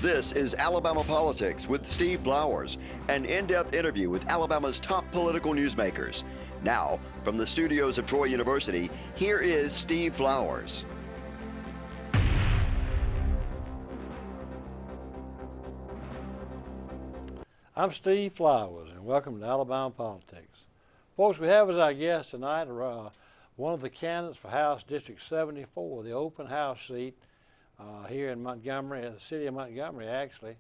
This is Alabama Politics with Steve Flowers, an in-depth interview with Alabama's top political newsmakers. Now, from the studios of Troy University, here is Steve Flowers. I'm Steve Flowers, and welcome to Alabama Politics. Folks, we have as our guest tonight one of the candidates for House District 74, the open House seat here in Montgomery, the city of Montgomery, actually.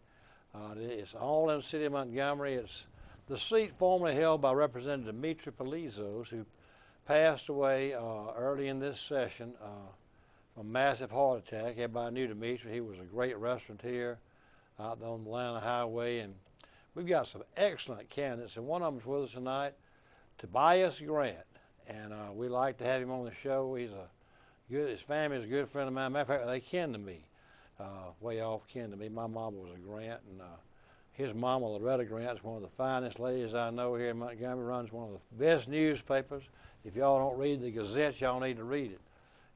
It's all in the city of Montgomery. It's the seat formerly held by Representative Dimitri Palizos, who passed away early in this session from a massive heart attack. Everybody knew Dimitri. He was a great restaurateur out on the Atlanta Highway, and we've got some excellent candidates, and one of them is with us tonight, Tobias Grant, and we like to have him on the show. His family is a good friend of mine. Matter of fact, they kin to me, way off kin to me. My mama was a Grant, and his mama, Loretta Grant, is one of the finest ladies I know here in Montgomery, runs one of the best newspapers. If y'all don't read the Gazette, y'all need to read it.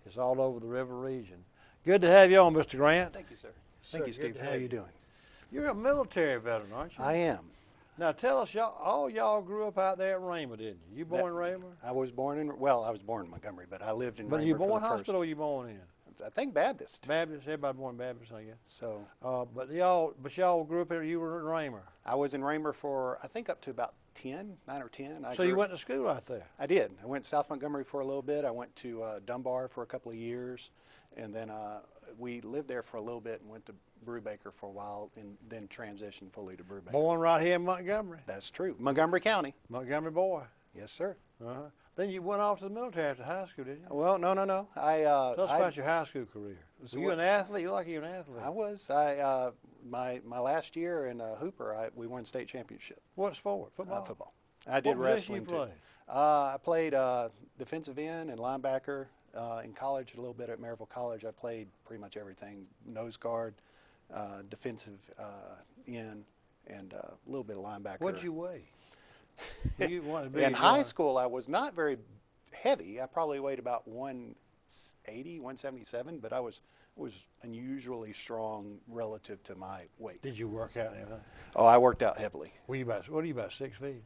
It's all over the river region. Good to have you on, Mr. Grant. Thank you, sir. Thank you, Steve. How are you doing? You're a military veteran, aren't you? I am. Now tell us, all y'all grew up out there at Raymer, didn't you? You born in Raymer? I was born in Montgomery, but I lived in Raymer. But you born hospital or you born in? I think Baptist. Baptist, everybody born Baptist, I guess. So. But y'all grew up here, you were in Raymer? I was in Raymer for, I think, up to about 9 or 10. So you went to school out there? I did. I went to South Montgomery for a little bit. I went to Dunbar for a couple of years, and then we lived there for a little bit and went to Brubaker for a while, and then transitioned fully to Brubaker. Born right here in Montgomery? That's true. Montgomery County. Montgomery boy? Yes, sir. Then you went off to the military after high school, didn't you? Well, no. Tell us about your high school career. Were you an athlete? You look like you were an athlete. I was. My last year in Hooper, we won state championship. What sport? Football? Football. I did wrestling too. What position you play? I played defensive end and linebacker. In college, a little bit at Maryville College, I played pretty much everything: nose guard, defensive end, and a little bit of linebacker. What'd you weigh? In high school, I was not very heavy. I probably weighed about 180, 177, but I was unusually strong relative to my weight. Did you work out and everything? Oh, I worked out heavily. What are you about 6 feet?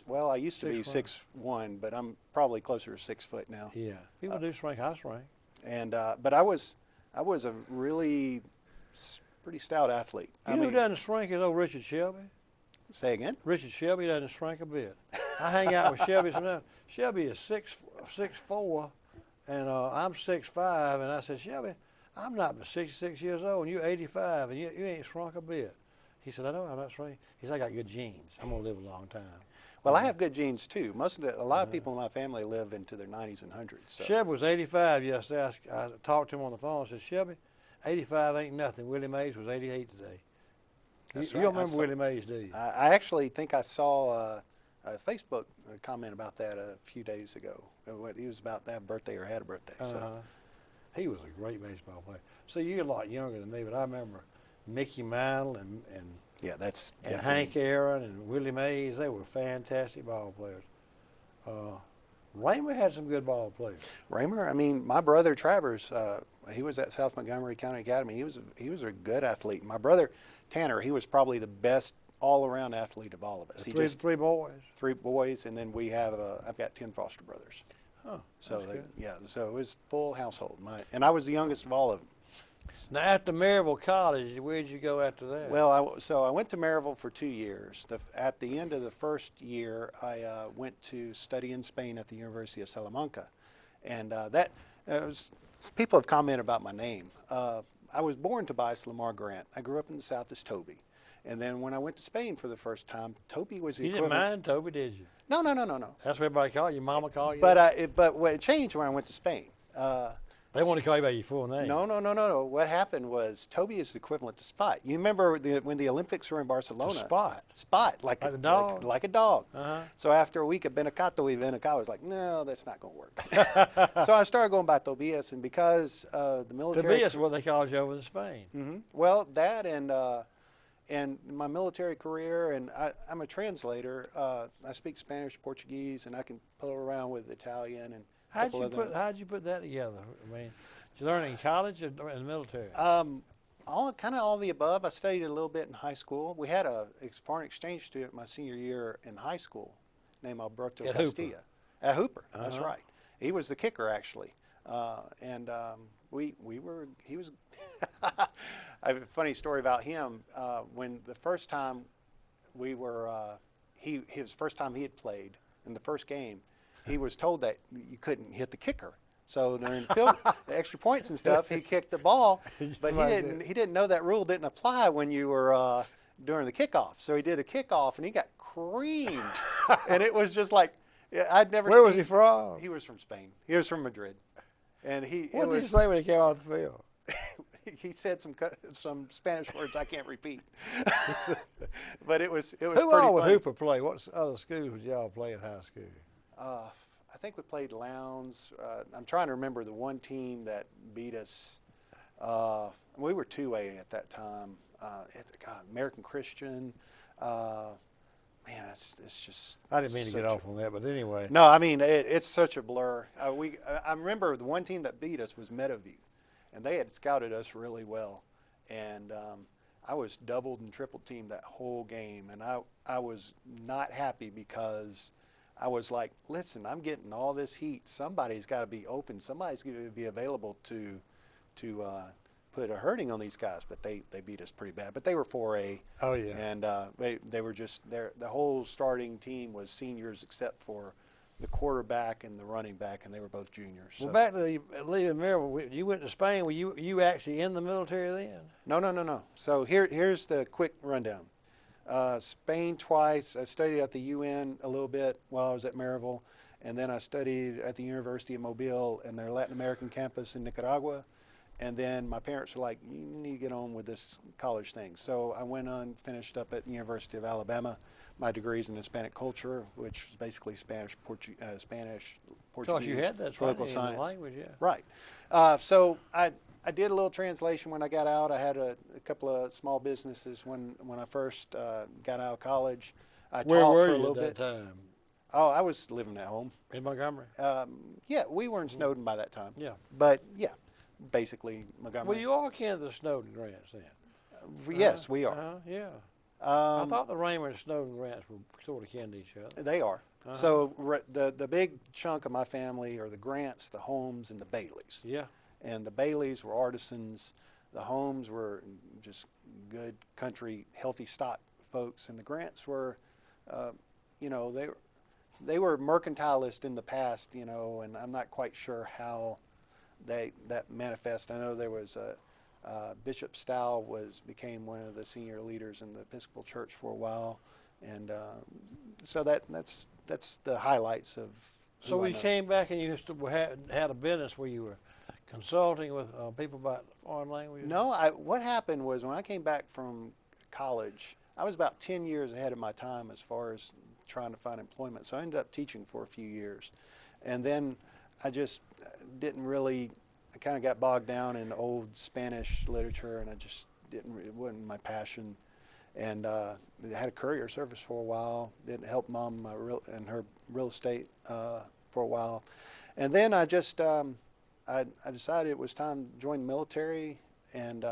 Well, I used to be 6'1", but I'm probably closer to 6 foot now. Yeah, people do shrink. I shrink. And but I was a really pretty stout athlete. You know who doesn't shrink is old Richard Shelby. Say again? Richard Shelby doesn't shrink a bit. I hang out with Shelby sometimes. Shelby is 6'4", and I'm 6'5", and I said, Shelby, I'm not but 66 years old, and you're 85, and you ain't shrunk a bit. He said, I know I'm not shrinking. He said, I got good genes. I'm gonna live a long time. Well, I have good genes too. A lot of people in my family live into their 90s and 100s. So. Shelby was 85 yesterday. I talked to him on the phone. I said, Shelby, 85 ain't nothing. Willie Mays was 88 today. You don't remember Willie Mays, do you? I actually think I saw a Facebook comment about that a few days ago. He was about to have a birthday or had a birthday. So. He was a great baseball player. So you're a lot younger than me, but I remember Mickey Mantle and yeah, that's and Hank Aaron and Willie Mays. They were fantastic ball players. Raymer had some good ball players. Raymer, I mean, my brother Travers, he was at South Montgomery County Academy. He was a good athlete. My brother Tanner, he was probably the best all-around athlete of all of us. Three boys. 3 boys, and then we have I've got 10 foster brothers. Oh, so so it was full household. And I was the youngest of all of them. Now, after Maryville College, where did you go after that? Well, I went to Maryville for 2 years. At the end of the first year, I went to study in Spain at the University of Salamanca, and people have commented about my name. I was born Tobias Lamar Grant. I grew up in the South as Toby. And then when I went to Spain for the first time, Toby was the equivalent. You didn't mind Toby, did you? No. That's what everybody called you. Mama called you? But it changed when I went to Spain. They want to call you by your full name. No. What happened was Toby is the equivalent to Spot. You remember when the Olympics were in Barcelona? Spot, like a dog. Like a dog. So after a week of Benicato I was like, no, that's not going to work. So I started going by Tobias, and because the military. Tobias is what they called you over in Spain. Well, that and my military career, and I'm a translator. I speak Spanish, Portuguese, and I can pull around with Italian and. How'd you put that together? I mean, did you learn it in college or in the military? Kind of all the above. I studied a little bit in high school. We had a foreign exchange student my senior year in high school named Alberto At Castilla. Hooper. At Hooper, that's Uh-huh. right. He was the kicker actually, and we were. He was. I have a funny story about him. When the first time we were, his first time he had played in the first game, he was told that you couldn't hit the kicker. So during the extra points and stuff, he kicked the ball, but he didn't know that rule didn't apply when you were during the kickoff. So he did a kickoff and he got creamed, and it was just like I'd never. Where was he from? He was from Spain. He was from Madrid, and What did he say when he came off the field? he said some Spanish words I can't repeat, but it was Who pretty all would funny. Hooper play? What other schools would y'all play in high school? I think we played Lowndes. I'm trying to remember the one team that beat us. We were 2A at that time. God, American Christian. Man, it's just. I didn't mean to get off on that, but anyway. No, I mean it's such a blur. I remember the one team that beat us was Meadowview, and they had scouted us really well, and I was doubled and triple teamed that whole game, and I was not happy because I was like, listen, I'm getting all this heat. Somebody's got to be open. Somebody's going to be available to put a hurting on these guys. But they beat us pretty bad. But they were 4A. Oh yeah. And they were just there. The whole starting team was seniors except for the quarterback and the running back, and they were both juniors. Well, So. back to leaving Maryville, you went to Spain. Were you actually in the military then? No. So here's the quick rundown. Spain twice. I studied at the UN a little bit while I was at Maryville, and then I studied at the University of Mobile and their Latin American campus in Nicaragua. And then my parents were like, you need to get on with this college thing. So I went on, finished up at the University of Alabama. My degree's in Hispanic culture, which is basically Spanish, Portuguese, Because you had that political training in science. the language, yeah. Right. So I did a little translation when I got out. I had a couple of small businesses when I first got out of college. I Where taught were for a you little at that bit. time? Oh, I was living at home. In Montgomery? Yeah, we were in Snowden by that time. Yeah. But yeah, basically Montgomery. Well, you all kin to the Snowden grants then? Yes, we are. Yeah. I thought the Raymond and Snowden grants were sort of kin to each other. They are. So the big chunk of my family are the Grants, the Holmes, and the Baileys. Yeah. And the Baileys were artisans. The Holmes were just good country, healthy stock folks, and the Grants were, they were mercantilist in the past, and I'm not quite sure how that manifests. I know there was Bishop Stow became one of the senior leaders in the Episcopal Church for a while, and so that's the highlights of. So who I when you know. came back and you had a business where you were consulting with people about foreign languages? No, what happened was when I came back from college, I was about 10 years ahead of my time as far as trying to find employment. So I ended up teaching for a few years. And then I just didn't really, I kind of got bogged down in old Spanish literature, and I just it wasn't my passion. And I had a courier service for a while. Didn't help Mom in her real estate for a while. And then I just, I decided it was time to join the military, and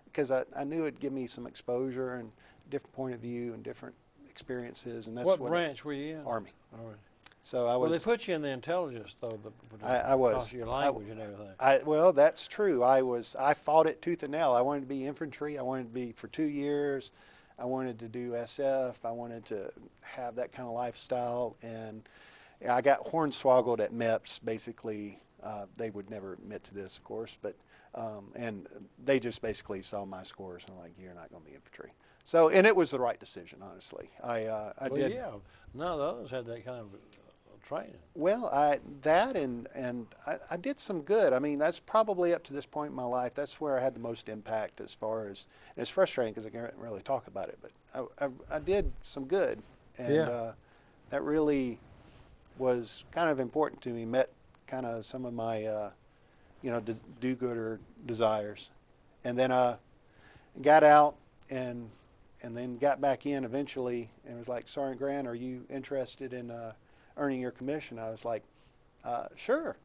because I knew it'd give me some exposure and different point of view and different experiences. And that's What branch were you in? Army. All right. So I Well, was. they put you in the intelligence, though. I was. Because of your language and everything. Well, that's true. I fought it tooth and nail. I wanted to be infantry. I wanted to be for 2 years. I wanted to do SF. I wanted to have that kind of lifestyle, and I got hornswoggled at MEPS. Basically, they would never admit to this, of course, but and they just basically saw my scores and like, you're not going to be infantry. So, and it was the right decision, honestly. I did. Yeah, none of the others had that kind of training. Well, and I did some good. I mean, that's probably up to this point in my life. That's where I had the most impact as far as, and it's frustrating because I can't really talk about it, but I did some good. And that really was kind of important to me, met kind of some of my, do-gooder desires. And then got out and then got back in eventually and was like, Sergeant Grant, are you interested in earning your commission? I was like, sure.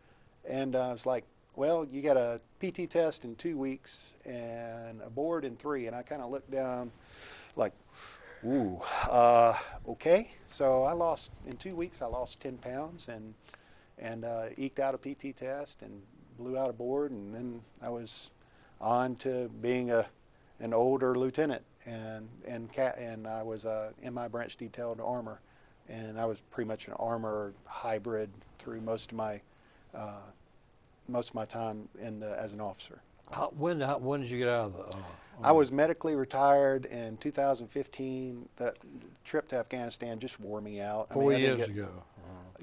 And I was like, well, you got a PT test in 2 weeks and a board in 3. And I kind of looked down like, ooh, okay. So I lost, in 2 weeks, I lost 10 pounds and eked out a PT test and blew out a board. And then I was on to being an older lieutenant. And I was MI branch detailed armor. And I was pretty much an armor hybrid through most of my time as an officer. When did you get out of the? I was medically retired in 2015. That trip to Afghanistan just wore me out. 4 years ago.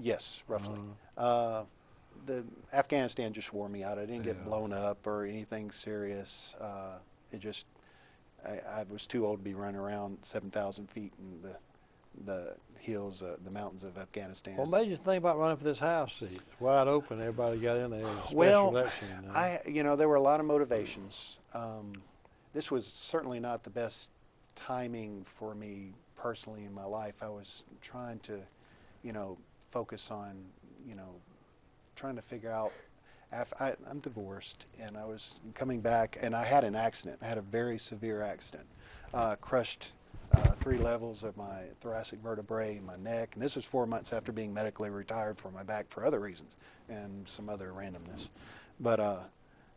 Yes, roughly. The Afghanistan just wore me out. I didn't get blown up or anything serious. It just, I was too old to be running around 7,000 feet in the hills, the mountains of Afghanistan. What made you think about running for this House seat? It's wide open. Everybody got in there. It was a special Well, election. There were a lot of motivations. This was certainly not the best timing for me personally in my life. I was trying to, focus on, trying to figure out. I'm divorced, and I was coming back, and I had an accident. I had a very severe accident. Crushed 3 levels of my thoracic vertebrae in my neck, and this was 4 months after being medically retired for my back for other reasons and some other randomness. But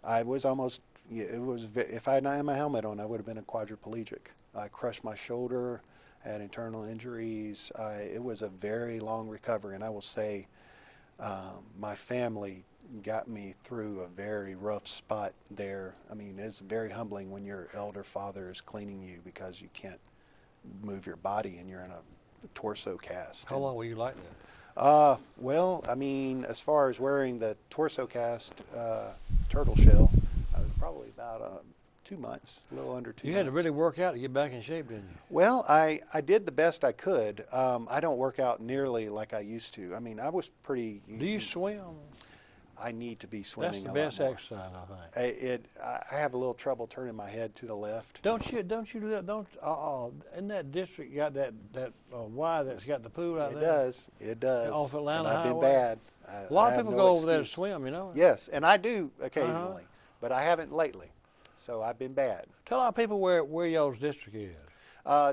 I was almost, if I had not had my helmet on, I would have been a quadriplegic. I crushed my shoulder, had internal injuries. It was a very long recovery, and I will say my family got me through a very rough spot there. I mean, it's very humbling when your elder father is cleaning you because you can't move your body and you're in a torso cast. How long were you like that? Well, I mean, as far as wearing the torso cast turtle shell, I was probably about 2 months, a little under 2 months. You had to really work out to get back in shape, didn't you? Well, I did the best I could. I don't work out nearly like I used to. I mean, I was pretty... Do you swim? I need to be swimming. That's the best exercise, I think. I have a little trouble turning my head to the left. Don't you, in that district, you got that Y that's got the pool out there? It does. Off Atlanta and I've been Highway? bad. A lot of people go over there to swim, you know? Yes, and I do occasionally, but I haven't lately. So I've been bad. Tell our people where y'all's district is.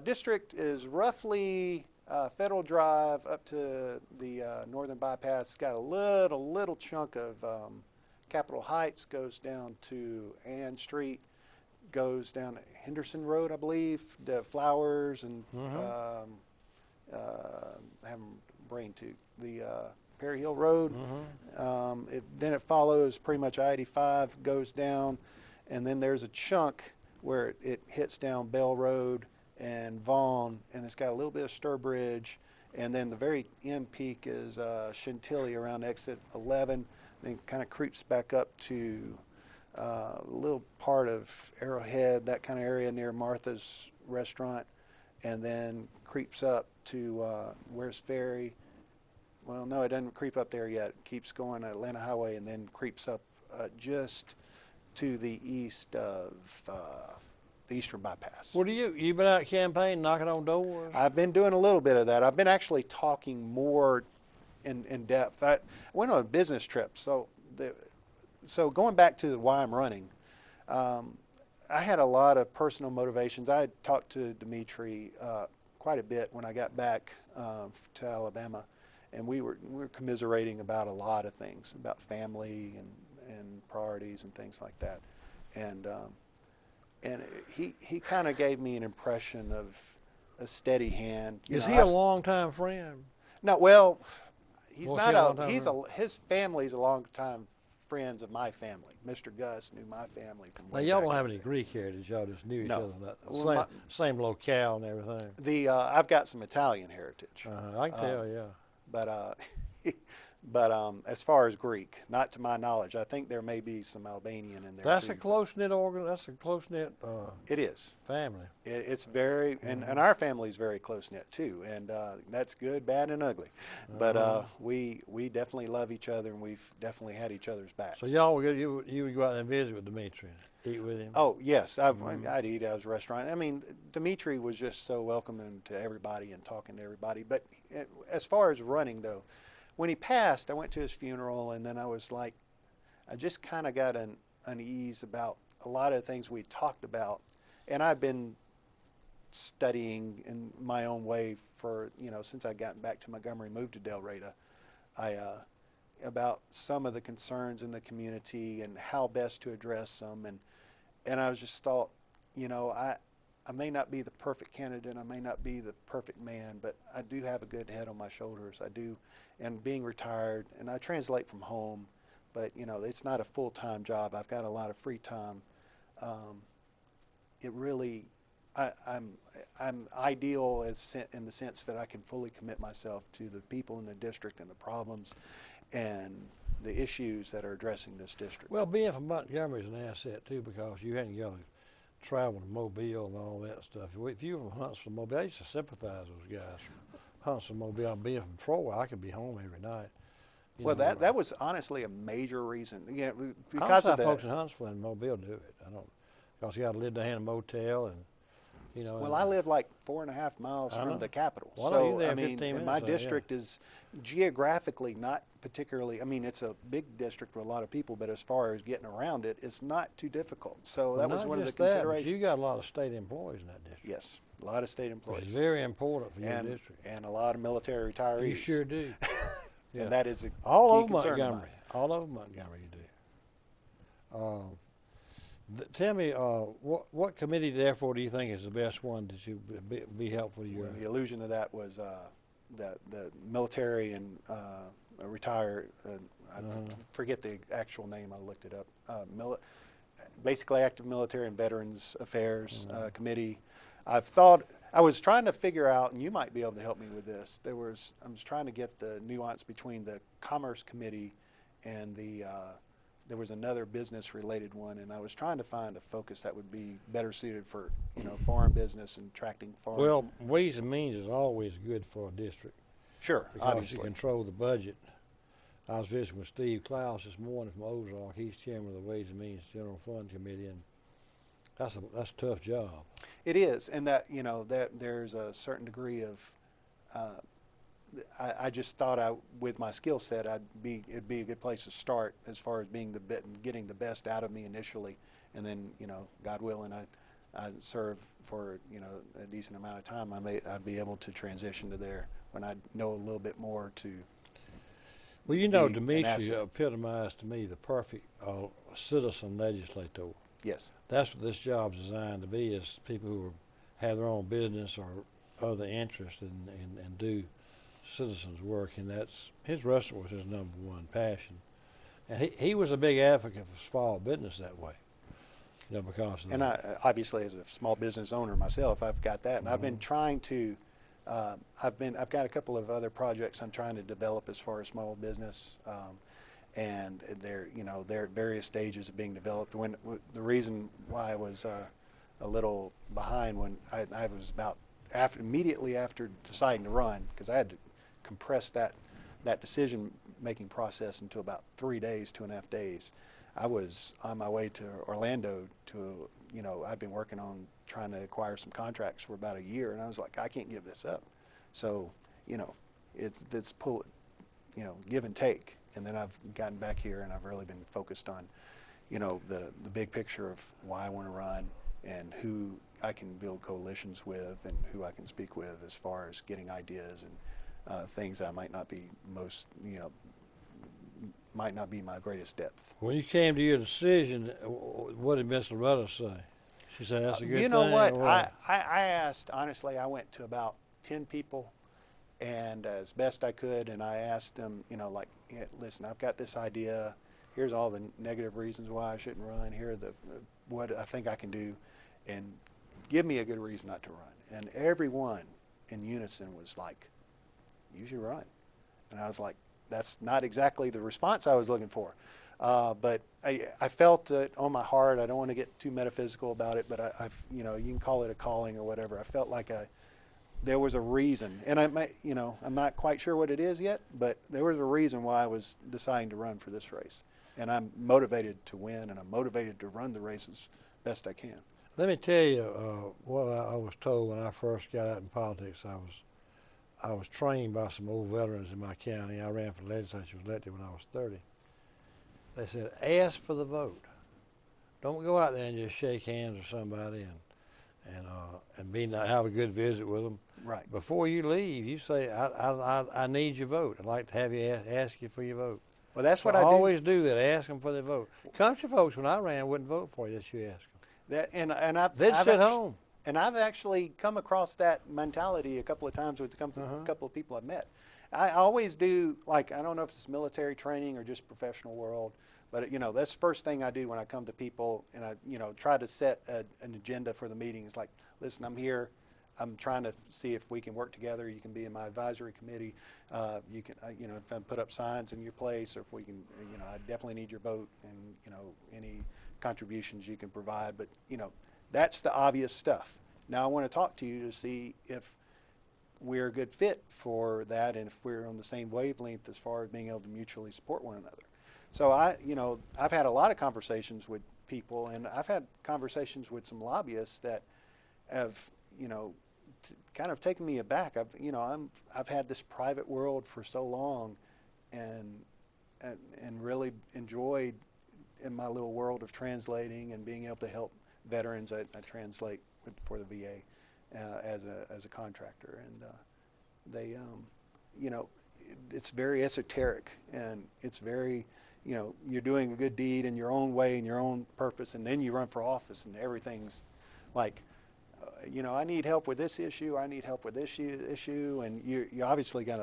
District is roughly Federal Drive up to the Northern Bypass. It's got a little chunk of Capitol Heights, goes down to Ann Street, goes down to Henderson Road, I believe, the Flowers, and I have a brain too. The Perry Hill Road. Then it follows pretty much I-85, goes down, and then there's a chunk where it hits down Bell Road and Vaughn, and it's got a little bit of Sturbridge, and then the very end peak is Chantilly around exit 11, then kind of creeps back up to a little part of Arrowhead, that kind of area near Martha's restaurant, and then creeps up to where's Ferry. Well, no, it doesn't creep up there yet. It keeps going Atlanta Highway and then creeps up just to the east of the Eastern Bypass. What do you been out campaigning, knocking on doors? I've been doing a little bit of that. I've been actually talking more in depth. I went on a business trip, so going back to why I'm running, I had a lot of personal motivations. I had talked to Dimitri quite a bit when I got back to Alabama, and we were commiserating about a lot of things, about family and priorities and things like that, and he kind of gave me an impression of a steady hand. Is he a longtime friend? No, well, he's not a. His family's a longtime friends of my family. Mr. Gus knew my family from. Now y'all don't have any Greek heritage. Y'all just knew each other. Same locale and everything. I've got some Italian heritage. I can tell, yeah. But as far as Greek, not to my knowledge. I think there may be some Albanian in there. That's too. a close-knit That's a close-knit. It is family. It's very, and our family is very close-knit too, and that's good, bad, and ugly. But we definitely love each other, and we've definitely had each other's backs. So y'all would you would go out and visit with Dimitri, eat with him? Oh yes, I'd eat at his restaurant. I mean, Dimitri was just so welcoming to everybody and talking to everybody. But as far as running though, when he passed, I went to his funeral, and then I was like, I just kind of got an unease about a lot of the things we talked about. And I've been studying in my own way for, since I got back to Montgomery, moved to Del Reyta, about some of the concerns in the community and how best to address them. And I was just thought, I may not be the perfect candidate, I may not be the perfect man, but I do have a good head on my shoulders. I do, and being retired, and I translate from home, but it's not a full-time job. I've got a lot of free time. It really, I'm ideal in the sense that I can fully commit myself to the people in the district and the problems and the issues that are addressing this district. Well, being from Montgomery is an asset too, because you hadn't got to travel to Mobile and all that stuff. If you were from Huntsville, Mobile, I used to sympathize with those guys from Huntsville, Mobile. Being from Troy, I could be home every night. Well, that was honestly a major reason. Yeah, because of folks in Huntsville and Mobile do it. I don't, because you got to live down in a motel and. Well, I live like 4.5 miles from the capital. Well, so, I mean, and my district is geographically not particularly, it's a big district with a lot of people, but as far as getting around it, it's not too difficult. So that was one of the considerations. But you got a lot of state employees in that district. Yes, a lot of state employees. Which is very important for your district. And a lot of military retirees. You sure do. Yeah. And that is a all key over concern Montgomery. All over Montgomery you do. Tell me, what committee, therefore, do you think is the best one that you be helpful to you? Well, the allusion to that was the military and retired. I forget the actual name. I looked it up. Basically, Active Military and Veterans Affairs Committee. I was trying to figure out, and you might be able to help me with this. I was trying to get the nuance between the Commerce Committee and there was another business-related one, and I was trying to find a focus that would be better suited for, foreign business and attracting foreign. Well, Ways and Means is always good for a district. Sure, because obviously. you control the budget. I was visiting with Steve Klaus this morning from Ozark. He's chairman of the Ways and Means General Fund Committee, and that's a tough job. It is, and that that there's a certain degree of. I just thought with my skill set, it'd be a good place to start as far as getting the best out of me initially, and then God willing, I serve for a decent amount of time. I'd be able to transition to there when I know a little bit more to. Well, Dimitri epitomized to me the perfect citizen legislator. Yes. That's what this job's designed to be: is people who have their own business or other interests and do citizens work, and his restaurant was his #1 passion, and he was a big advocate for small business that way, because of I obviously, as a small business owner myself, I've got that, and I've been trying to I've got a couple of other projects I'm trying to develop as far as small business, and they're at various stages of being developed. The reason why I was a little behind when I was about immediately after deciding to run, because I had to compress that decision-making process into about 3 days, 2.5 days. I was on my way to Orlando to, I've been working on trying to acquire some contracts for about a year, and I was like, I can't give this up. So, it's pull, give and take. And then I've gotten back here, and I've really been focused on, the big picture of why I want to run and who I can build coalitions with and who I can speak with as far as getting ideas and things that might not be might not be my greatest depth. When you came to your decision, what did Miss Loretta say? She said that's a good thing. You know what? I asked, honestly, I went to about 10 people, and as best I could, and I asked them, listen, I've got this idea. Here's all the negative reasons why I shouldn't run. Here are what I think I can do, and give me a good reason not to run. And everyone in unison was like, you should run. And I was like, that's not exactly the response I was looking for. But I felt it on my heart. I don't want to get too metaphysical about it, but you can call it a calling or whatever. I felt like there was a reason, and I'm not quite sure what it is yet, but there was a reason why I was deciding to run for this race. And I'm motivated to win, and I'm motivated to run the race as best I can. Let me tell you what I was told when I first got out in politics. I was trained by some old veterans in my county. I ran for the legislature, was elected when I was 30. they said, ask for the vote. Don't go out there and just shake hands with somebody and have a good visit with them. Right. Before you leave, you say, I need your vote. I'd like to have you ask you for your vote. Well, that's So what I do. always do that. Ask them for their vote. Country folks, when I ran, wouldn't vote for you unless you ask them. They'd sit home. And I've actually come across that mentality a couple of times with a couple of people I've met. I always do, like, I don't know if it's military training or just professional world, but that's the first thing I do when I come to people, and I try to set an agenda for the meeting. It's like, listen, I'm here. I'm trying to see if we can work together. You can be in my advisory committee. You can, if I put up signs in your place, or if we can, I definitely need your vote, and any contributions you can provide. But that's the obvious stuff. Now I want to talk to you to see if we're a good fit for that, and if we're on the same wavelength as far as being able to mutually support one another. So I've had a lot of conversations with people, and I've had conversations with some lobbyists that have, kind of taken me aback. I've had this private world for so long, and really enjoyed in my little world of translating and being able to help veterans. I translate for the VA as a contractor, and they, it's very esoteric, and it's very, you're doing a good deed in your own way, in your own purpose, and then you run for office, and everything's like, I need help with this issue, I need help with this issue, and you obviously got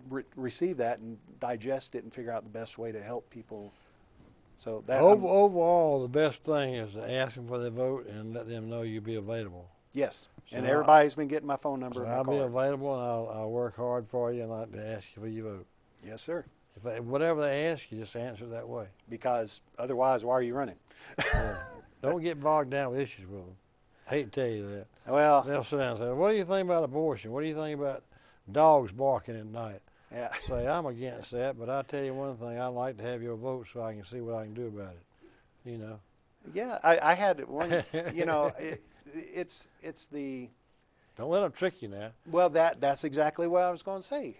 to receive that and digest it and figure out the best way to help people. So that overall, the best thing is to ask them for their vote and let them know you'll be available. Yes, So and everybody's been getting my phone number. So and my I'll be card. available, and I'll work hard for you, and I'd like to ask you for your vote. Yes, sir. Whatever they ask you, just answer that way. Because otherwise, why are you running? Yeah. Don't get bogged down with issues with them. I hate to tell you that. Well, They'll sit down and say, what do you think about abortion? What do you think about dogs barking at night? yeah. Say, I'm against that, but I'll tell you one thing, I'd like to have your vote so I can see what I can do about it. Yeah, I had one, it's the, Don't let them trick you now. well, that's exactly what I was going to say.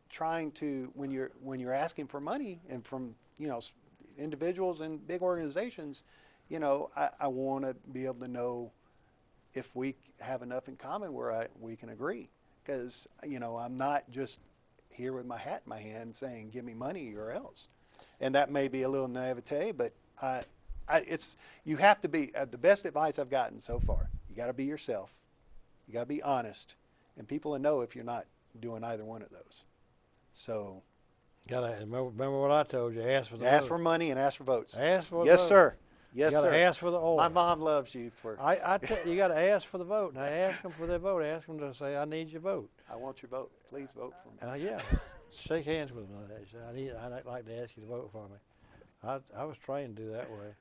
Trying to, when you're asking for money and from, individuals and big organizations, I want to be able to know if we have enough in common where we can agree. Because, I'm not just here with my hat in my hand saying, give me money or else. And that may be a little naivete, but you have to be, the best advice I've gotten so far, you got to be yourself. You got to be honest. And people will know if you're not doing either one of those. So. Gotta remember what I told you, ask for the vote. Ask for money and ask for votes. Ask for the yes, vote. sir. Yes, you gotta sir. ask for the oil. My mom loves you for. You got to ask for the vote. Now ask them for their vote. Ask them to say, I need your vote. I want your vote. Please vote for me. Yeah. Shake hands with them. I'd like to ask you to vote for me. I was trained to do that way.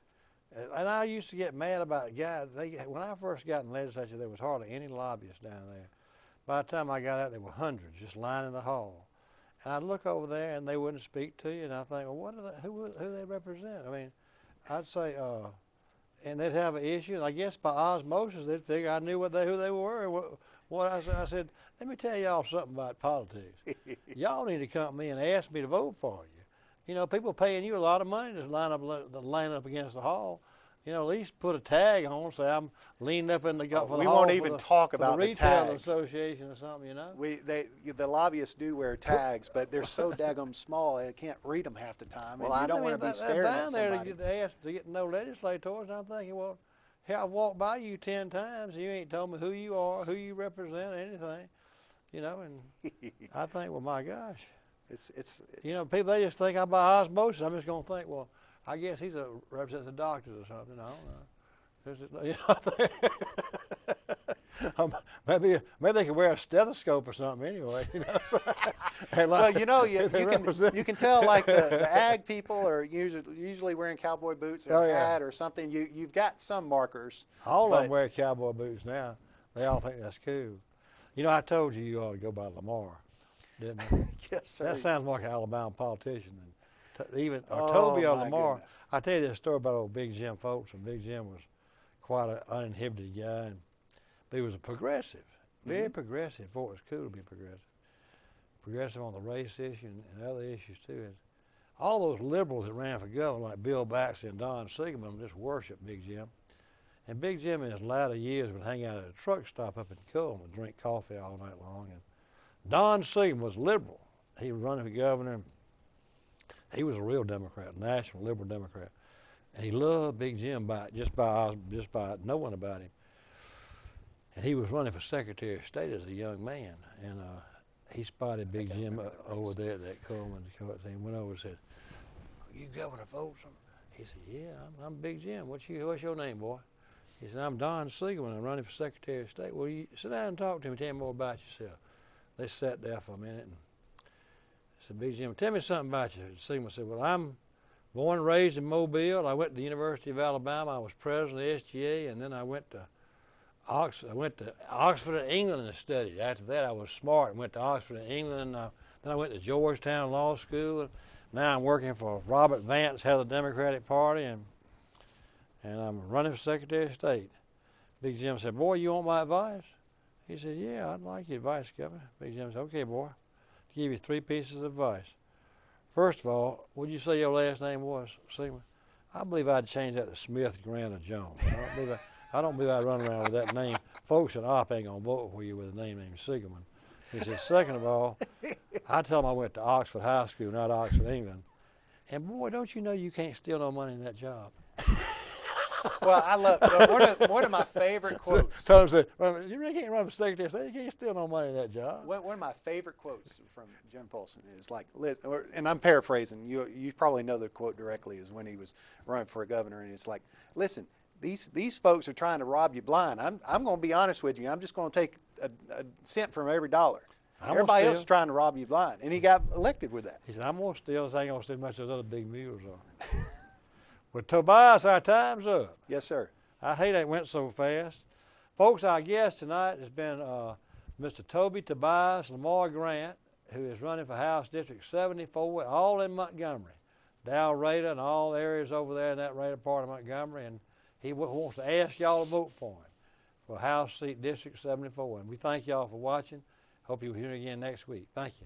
And I used to get mad about guys. When I first got in the legislature, there was hardly any lobbyists down there. By the time I got out, there were hundreds just lining the hall. And I'd look over there, and they wouldn't speak to you. And I think, well, who they represent? I mean, I'd say, and they'd have an issue. And I guess by osmosis, they'd figure I knew who they were. And what I said, let me tell y'all something about politics. Y'all need to come to me and ask me to vote for you. People paying you a lot of money to line up against the hall. At least put a tag on, say I'm leaning up in the for the we hall won't for even the, talk for about the the retail tags. association or something, The lobbyists do wear tags, but they're so daggum small they can't read them half the time. Well, and you I don't want to be staring at down there somebody. to get to know legislators, and I'm thinking, well, hey, I've walked by you 10 times, and you ain't told me who you are, who you represent, anything, and I think, well, my gosh. It's People, they just think I'm by osmosis. I'm just going to think, well, I guess he's represents the doctors or something. I don't know. Maybe they could wear a stethoscope or something anyway. well, you can tell like the ag people are usually wearing cowboy boots or a hat or something. You've got some markers. All of them wear cowboy boots now. They all think that's cool. I told you ought to go by Lamar, didn't I? Yes, sir. That sounds like an Alabama politician. And Tobias my Lamar. goodness. I tell you this story about old Big Jim folks, and Big Jim was quite an uninhibited guy, but he was a progressive, very progressive. Before it was cool to be progressive on the race issue and other issues too. all those liberals that ran for governor, like Bill Baxter and Don Siegman, just worshiped Big Jim. And Big Jim in his latter years would hang out at a truck stop up in Coleman and drink coffee all night long. And Don Siegman was liberal. He was running for governor. He was a real Democrat, national liberal Democrat. And he loved Big Jim just by knowing about him. And he was running for Secretary of State as a young man. And he spotted Big Jim over there at that Coleman. He went over and said, "You Governor Folsom?" He said, "Yeah, I'm Big Jim. What's your name, boy?" He said, "I'm Don Siegman. I'm running for Secretary of State." "Well, you sit down and talk to me. Tell me more about yourself." They sat there for a minute and said, "Big Jim, tell me something about you." Siegman said, "Well, I'm born and raised in Mobile. I went to the University of Alabama. I was president of the SGA, and then I went to Oxford, England, and studied. After that, I was smart and went to Oxford, England. Then I went to Georgetown Law School. And now I'm working for Robert Vance, head of the Democratic Party, and I'm running for Secretary of State." Big Jim said, "Boy, you want my advice?" He said, "Yeah, I'd like your advice, Governor." Big Jim said, "Okay, boy, I'll give you 3 pieces of advice. First of all, what did you say your last name was, Siegman?" "I believe I'd change that to Smith, Grant, or Jones. I don't believe I'd run around with that name. Folks at OP ain't gonna vote for you with a name named Siegman." He said, "Second of all, I tell them I went to Oxford High School, not Oxford, England. And boy, don't you know you can't steal no money in that job." Well, I love one of my favorite quotes. Tom said, "Well, you really can't run for Secretary of State. You can't steal no money in that job." One of my favorite quotes from Jim Folsom is like, and I'm paraphrasing. You probably know the quote directly, is when he was running for a governor, and it's like, "Listen, these folks are trying to rob you blind. I'm going to be honest with you. I'm just going to take a cent from every dollar. Everybody else is trying to rob you blind." And he got elected with that. He said, "I'm going to steal. This ain't going to steal much of those other big mules are." Well, Tobias, our time's up. Yes, sir. I hate it went so fast. Folks, our guest tonight has been Mr. Tobias Lamar Grant, who is running for House District 74, all in Montgomery. Dow Raider and all areas over there in that Raider part of Montgomery, and he wants to ask y'all to vote for him for House seat District 74. And we thank y'all for watching. Hope you'll hear again next week. Thank you.